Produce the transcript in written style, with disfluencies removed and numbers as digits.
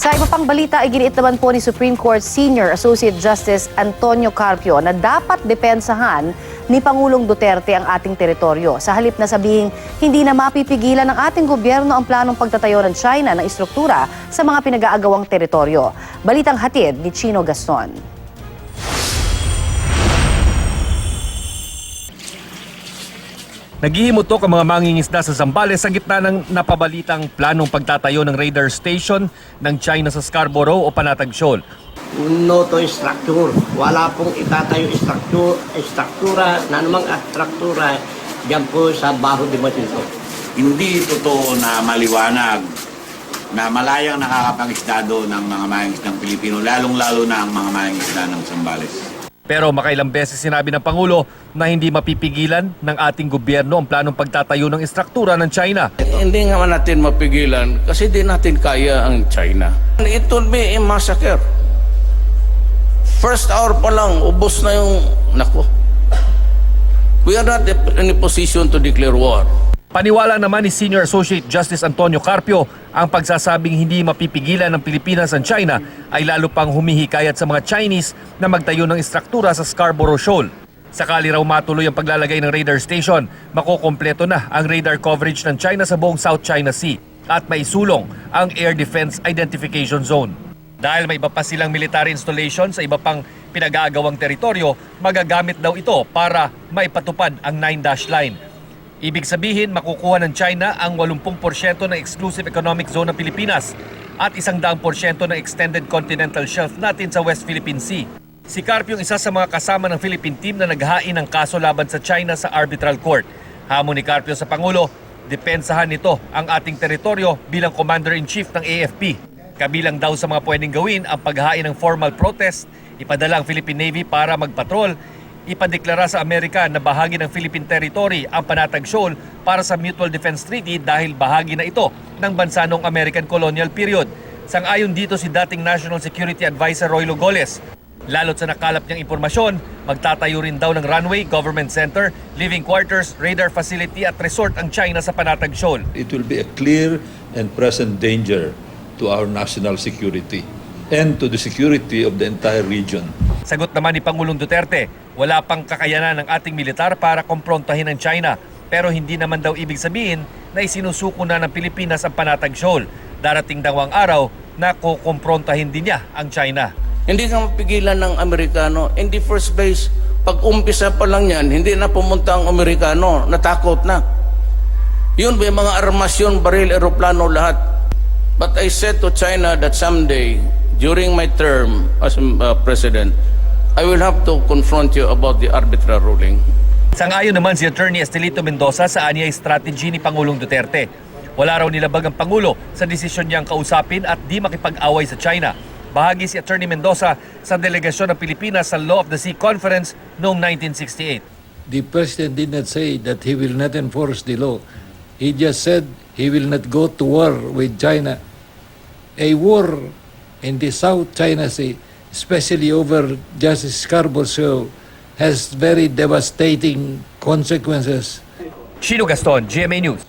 Sa iba pang balita, iginiit naman po ni Supreme Court Senior Associate Justice Antonio Carpio na dapat depensahan ni Pangulong Duterte ang ating teritoryo. Sa halip na sabihing hindi na mapipigilan ng ating gobyerno ang planong pagtatayo ng China ng istruktura sa mga pinag-aagawang teritoryo. Balitang hatid ni Chino Gaston. Naghihimutok ang mga mangingisda sa Zambales sa gitna ng napabalitang planong pagtatayo ng radar station ng China sa Scarborough o Panatag Shoal. No to structure. Wala pong itatayo struktura na namang struktura diyan po sa Baho de Masinto. Hindi totoo na maliwanag na malayang nakakapang-estado ng mga mangingisdang Pilipino, lalong-lalo na ang mga mangingisda ng Zambales. Pero makailang beses sinabi ng Pangulo na hindi mapipigilan ng ating gobyerno ang planong pagtatayo ng istruktura ng China. Hindi nga natin mapigilan kasi di natin kaya ang China. It will be a massacre. First hour pa lang, ubos na yung... Nako. We are not in a position to declare war. Paniwala naman ni Senior Associate Justice Antonio Carpio ang pagsasabing hindi mapipigilan ng Pilipinas ang China ay lalo pang humihikayat sa mga Chinese na magtayo ng istruktura sa Scarborough Shoal. Sakali raw matuloy ang paglalagay ng radar station, makukompleto na ang radar coverage ng China sa buong South China Sea at maisulong ang Air Defense Identification Zone. Dahil may iba pa silang military installation sa iba pang pinag-aagawang teritoryo, magagamit daw ito para maipatupad ang 9-dash line. Ibig sabihin, makukuha ng China ang 80% ng exclusive economic zone ng Pilipinas at 100% ng extended continental shelf natin sa West Philippine Sea. Si Carpio ang isa sa mga kasama ng Philippine team na naghain ng kaso laban sa China sa arbitral court. Hamon ni Carpio sa Pangulo, depensahan nito ang ating teritoryo bilang Commander-in-Chief ng AFP. Kabilang daw sa mga pwedeng gawin ang paghain ng formal protest, ipadala ang Philippine Navy para magpatrol, ipadeklara sa Amerika na bahagi ng Philippine territory ang Panatag Shoal para sa Mutual Defense Treaty dahil bahagi na ito ng bansa noong American colonial period. Sang-ayon dito si dating National Security Advisor Roy Logoles. Lalo't sa nakalap niyang impormasyon, magtatayo rin daw ng runway, government center, living quarters, radar facility at resort ang China sa Panatag Shoal. It will be a clear and present danger to our national security and to the security of the entire region. Sagot naman ni Pangulong Duterte, wala pang kakayanan ng ating militar para komprontahin ang China. Pero hindi naman daw ibig sabihin na isinusuko na ng Pilipinas ang Panatag Shoal. Darating daw ang araw na kukomprontahin din niya ang China. Hindi nga mapigilan ng Amerikano. In the first place, pag umpisa pa lang yan, hindi na pumunta ang Amerikano, natakot na. Yun may mga armasyon, baril, eroplano, lahat. But I said to China that someday, during my term as president, I will have to confront you about the arbitral ruling. Sang-ayon naman si Attorney Estelito Mendoza sa anyay strategy ni Pangulong Duterte. Wala raw nilabag ang Pangulo sa desisyon niyang kausapin at di makipag-away sa China. Bahagi si Attorney Mendoza sa delegasyon ng Pilipinas sa Law of the Sea Conference noong 1968. The President did not say that he will not enforce the law. He just said he will not go to war with China. A war in the South China Sea, especially over Justice Scarborough Shoal, has very devastating consequences. Chino Gaston, GMA News.